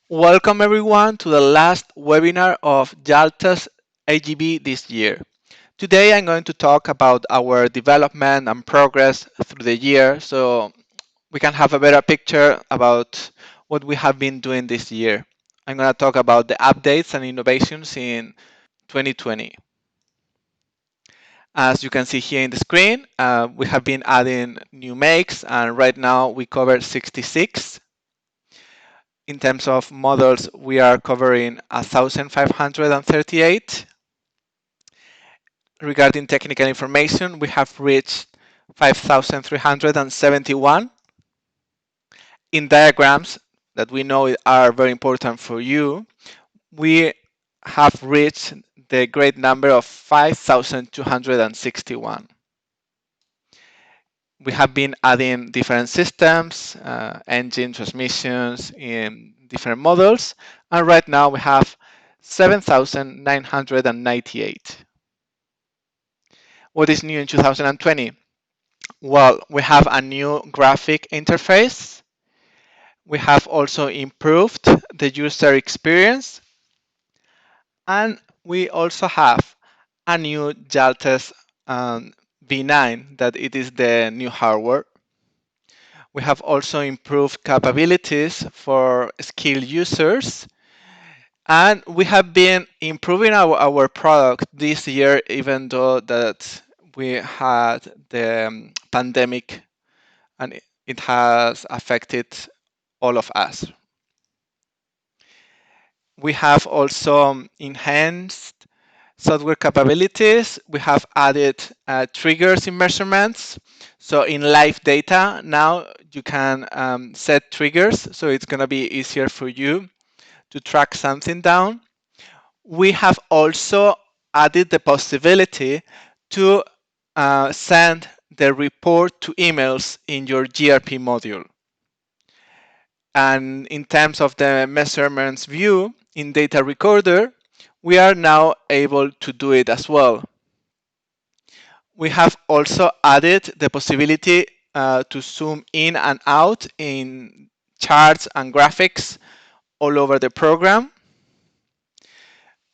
Welcome everyone to the last webinar of Jaltest AGV this year. Today I'm going to talk about our development and progress through the year so we can have a better picture about what we have been doing this year. I'm going to talk about the updates and innovations in 2020. As you can see here in the screen, we have been adding new makes and right now we cover 66. In terms of models, we are covering 1,538. Regarding technical information, we have reached 5,371. In diagrams that we know are very important for you, we have reached the great number of 5,261. We have been adding different systems, engine, transmissions in different models, and right now we have 7,998. What is new in 2020? Well, we have a new graphic interface. We have also improved the user experience, and we also have a new Jaltest V9 that it is the new hardware. We have also improved capabilities for skilled users, and we have been improving our product this year, even though that we had the pandemic and it has affected all of us. We have also enhanced software capabilities. We have added triggers in measurements. So in live data, now you can set triggers, so it's going to be easier for you to track something down. We have also added the possibility to send the report to emails in your GRP module. And in terms of the measurements view in data recorder, we are now able to do it as well. We have also added the possibility to zoom in and out in charts and graphics all over the program.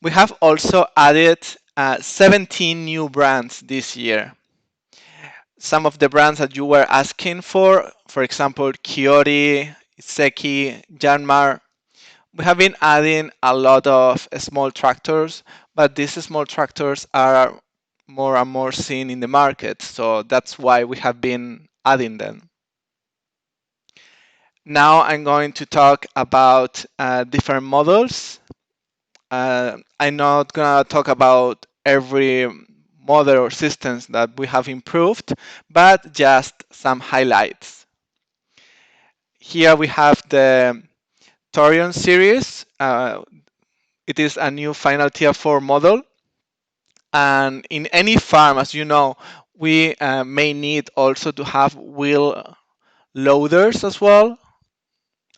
We have also added 17 new brands this year. Some of the brands that you were asking for example, Kiori, Seki, Janmar. We have been adding a lot of small tractors, but these small tractors are more and more seen in the market, so that's why we have been adding them. Now I'm going to talk about different models. I'm not gonna talk about every model or systems that we have improved, but just some highlights. Here we have the Torion series. It is a new final tier 4 model. And in any farm, as you know, we may need also to have wheel loaders as well,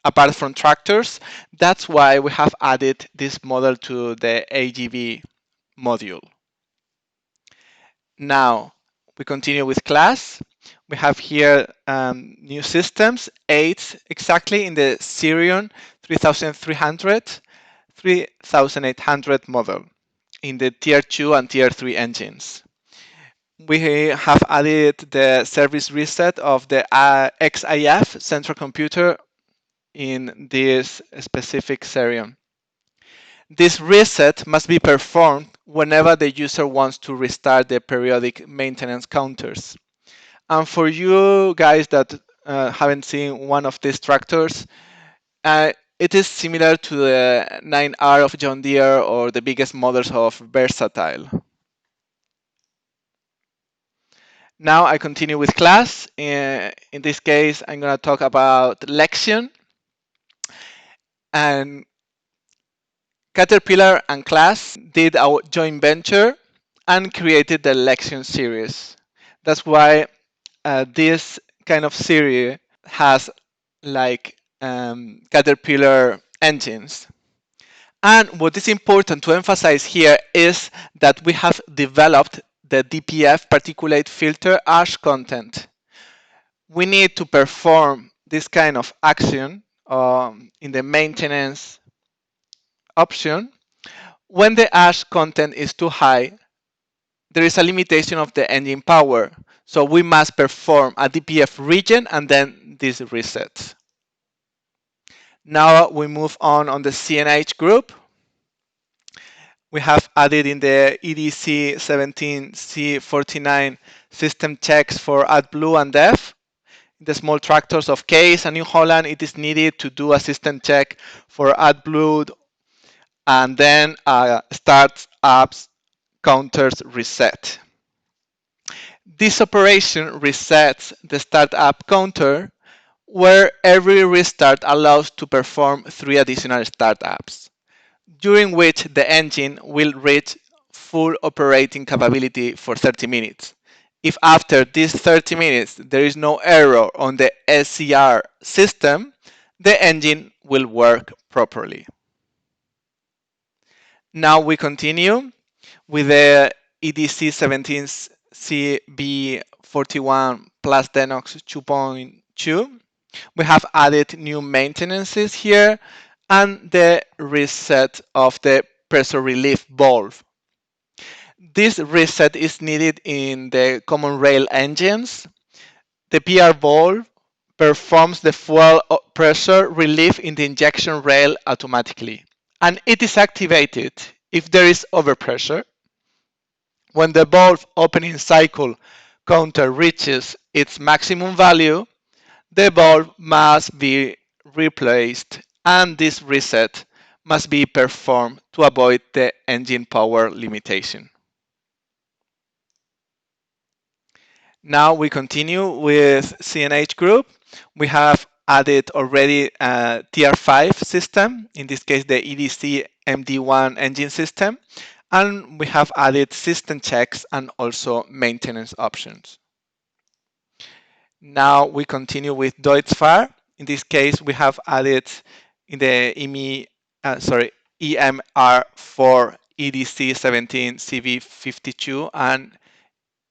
apart from tractors. That's why we have added this model to the AGV module. Now, we continue with CLAAS. We have here new systems, 8 exactly in the Sirion 3300, 3800 model in the Tier 2 and Tier 3 engines. We have added the service reset of the XIF central computer in this specific Sirion. This reset must be performed whenever the user wants to restart the periodic maintenance counters. And for you guys that haven't seen one of these tractors, it is similar to the 9R of John Deere or the biggest models of Versatile. Now I continue with CLAAS. In this case, I'm going to talk about Lexion. And Caterpillar and CLAAS did a joint venture and created the Lexion series. That's why this kind of series has like Caterpillar engines. And what is important to emphasize here is that we have developed the DPF particulate filter ash content. We need to perform this kind of action in the maintenance option. When the ash content is too high, there is a limitation of the engine power. So we must perform a DPF region and then this resets. Now we move on the CNH group. We have added in the EDC 17C49 system checks for AdBlue and DEF. In the small tractors of Case and New Holland, it is needed to do a system check for AdBlue and then start apps counters reset. This operation resets the startup counter where every restart allows to perform 3 additional startups, during which the engine will reach full operating capability for 30 minutes. If after these 30 minutes there is no error on the SCR system, the engine will work properly. Now we continue with the EDC 17CB41 plus Denox 2.2. We have added new maintenances here and the reset of the pressure relief valve. This reset is needed in the common rail engines. The PR valve performs the fuel pressure relief in the injection rail automatically, and it is activated if there is overpressure. When the valve opening cycle counter reaches its maximum value, the valve must be replaced and this reset must be performed to avoid the engine power limitation. Now we continue with CNH Group. We have added already a Tier 5 system, in this case the EDC MD1 engine system, and we have added system checks and also maintenance options. Now we continue with Deutz Fahr. In this case, we have added in the EMR4 EDC 17 CV52 and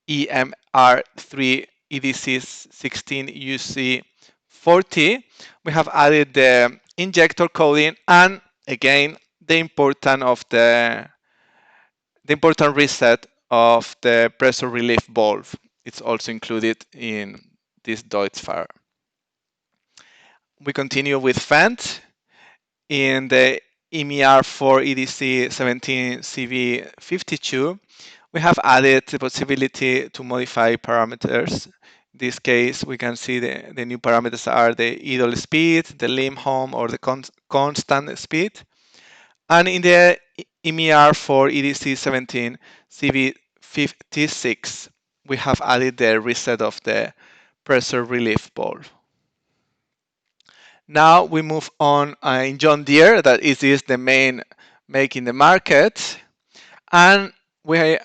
EMR3 EDC 16 UC 40. We have added the injector coding and again the important reset of the pressure relief valve. It's also included in this Deutz Fahr. We continue with Fendt. In the EMR4 EDC 17 CV52, we have added the possibility to modify parameters. In this case, we can see the new parameters are the idle speed, the limb home, or the constant speed. And in the EMR4 EDC 17 CV56, we have added the reset of the pressure relief valve. Now we move on in John Deere, that is the main make in the market, and we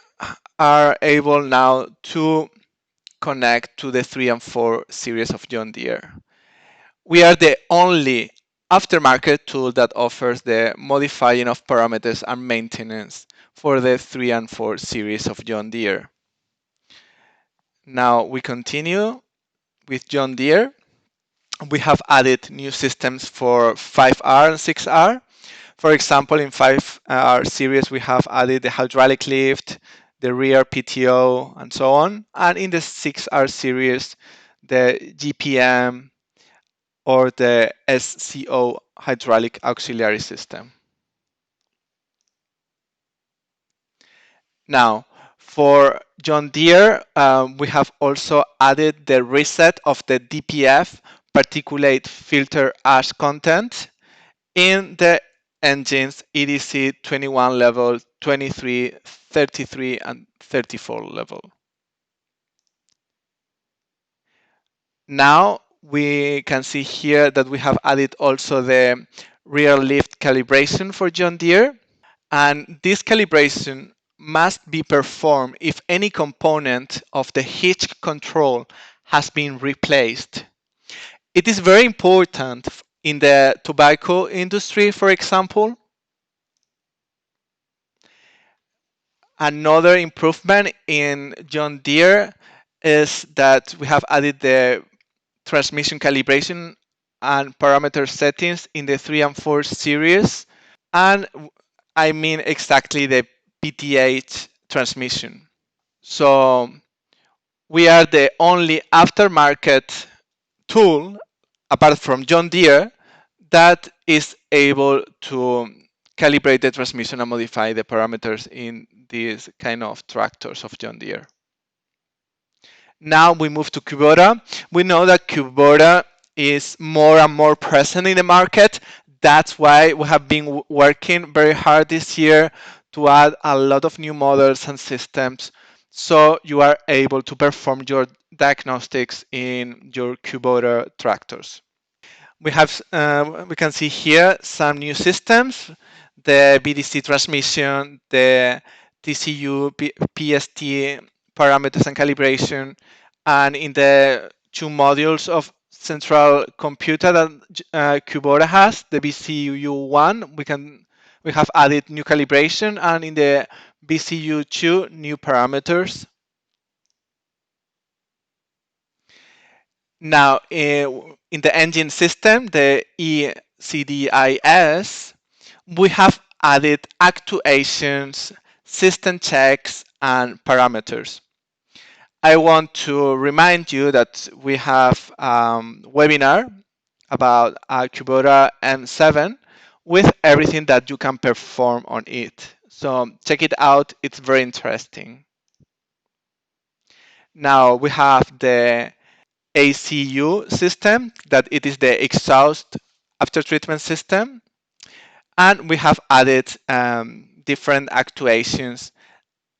are able now to connect to the 3 and 4 series of John Deere. We are the only aftermarket tool that offers the modifying of parameters and maintenance for the 3 and 4 series of John Deere. Now we continue with John Deere. We have added new systems for 5R and 6R. For example, in 5R series, we have added the hydraulic lift, the rear PTO, and so on. And in the 6R series, the GPM or the SCO hydraulic auxiliary system. Now, for John Deere, we have also added the reset of the DPF particulate filter ash content in the engines EDC 21 level, 23, 33, and 34 level. Now we can see here that we have added also the rear lift calibration for John Deere, and this calibration must be performed if any component of the hitch control has been replaced. It is very important in the tobacco industry, for example. Another improvement in John Deere is that we have added the transmission calibration and parameter settings in the 3 and 4 series. and I mean exactly the PTH transmission. So we are the only aftermarket tool, apart from John Deere, that is able to calibrate the transmission and modify the parameters in these kind of tractors of John Deere. Now we move to Kubota. We know that Kubota is more and more present in the market. That's why we have been working very hard this year to add a lot of new models and systems so you are able to perform your diagnostics in your Kubota tractors. We can see here some new systems, the BDC transmission, the TCU, PST parameters and calibration, and in the two modules of central computer that Kubota has, the BCU1, we have added new calibration, and in the BCU2, new parameters. Now, in the engine system, the ECDIS, we have added actuations, system checks, and parameters. I want to remind you that we have a webinar about Kubota M7 with everything that you can perform on it. So check it out, it's very interesting. Now we have the ACU system, that it is the exhaust after treatment system. And we have added different actuations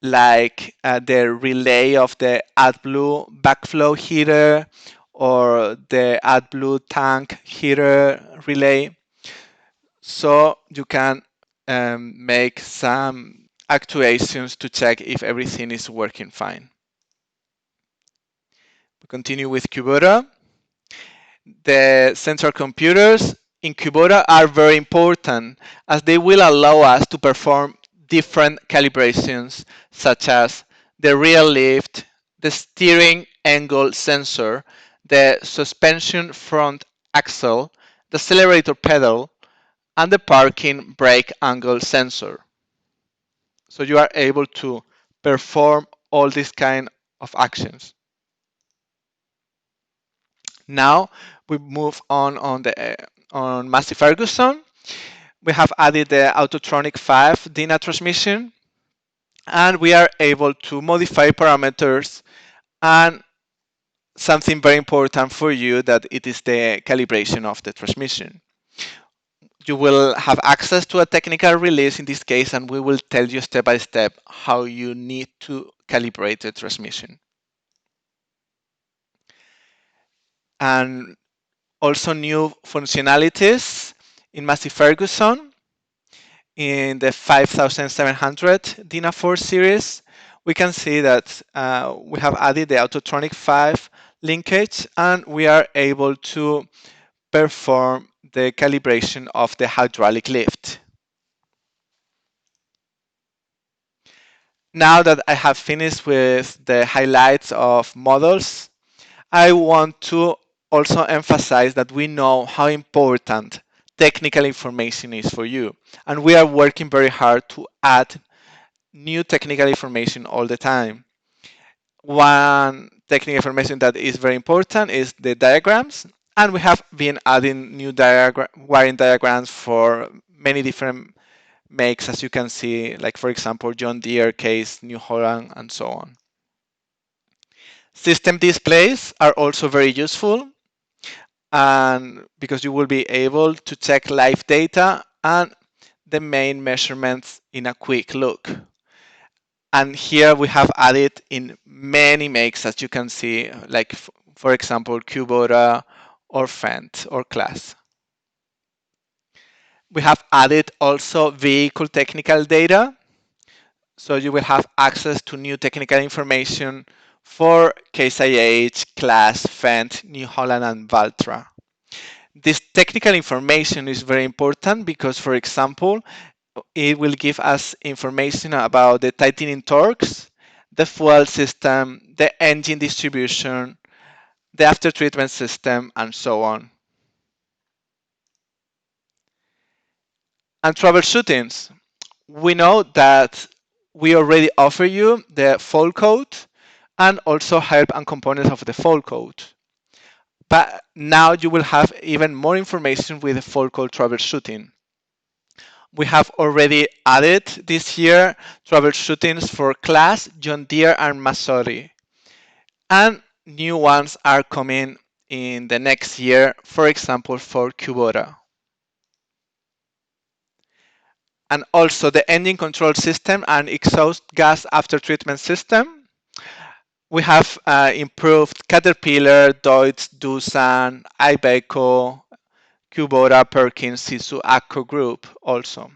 like the relay of the AdBlue backflow heater or the AdBlue tank heater relay. So you can make some actuations to check if everything is working fine. We continue with Kubota. The central computers in Kubota are very important as they will allow us to perform different calibrations such as the rear lift, the steering angle sensor, the suspension front axle, the accelerator pedal, and the parking brake angle sensor. So you are able to perform all these kind of actions. Now we move on Massey Ferguson. We have added the Autotronic 5 DINA transmission, and we are able to modify parameters, and something very important for you, that it is the calibration of the transmission. You will have access to a technical release in this case, and we will tell you step by step how you need to calibrate the transmission. And also new functionalities in Massey Ferguson. In the 5700 DINA 4 series, we can see that we have added the Autotronic 5 linkage, and we are able to perform the calibration of the hydraulic lift. Now that I have finished with the highlights of models, I want to also emphasize that we know how important technical information is for you. And we are working very hard to add new technical information all the time. One technical information that is very important is the diagrams. And we have been adding new wiring diagrams for many different makes, as you can see, like for example, John Deere, Case, New Holland, and so on. System displays are also very useful, and because you will be able to check live data and the main measurements in a quick look. And here we have added in many makes, as you can see, like for example, Kubota or Fendt or CLAAS. We have added also vehicle technical data. So you will have access to new technical information for Case IH, CLAAS, Fendt, New Holland, and Valtra. This technical information is very important because, for example, it will give us information about the tightening torques, the fuel system, the engine distribution, the after-treatment system, and so on. And troubleshootings. We know that we already offer you the full code and also help and components of the full code. But now you will have even more information with the full code troubleshooting. We have already added this year troubleshootings for CLAAS, John Deere, and Massey. And new ones are coming in the next year, for example, for Kubota. And also the engine control system and exhaust gas after treatment system. We have improved Caterpillar, Deutz, Doosan, Iveco, Kubota, Perkins, Sisu, ACCO Group also.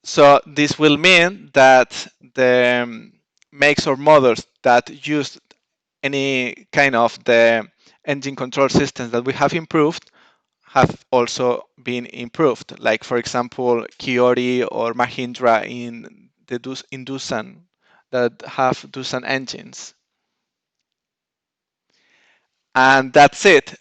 So this will mean that the makes or models that use any kind of the engine control systems that we have improved have also been improved. Like for example, Kiori or Mahindra in Doosan that have Doosan engines. And that's it.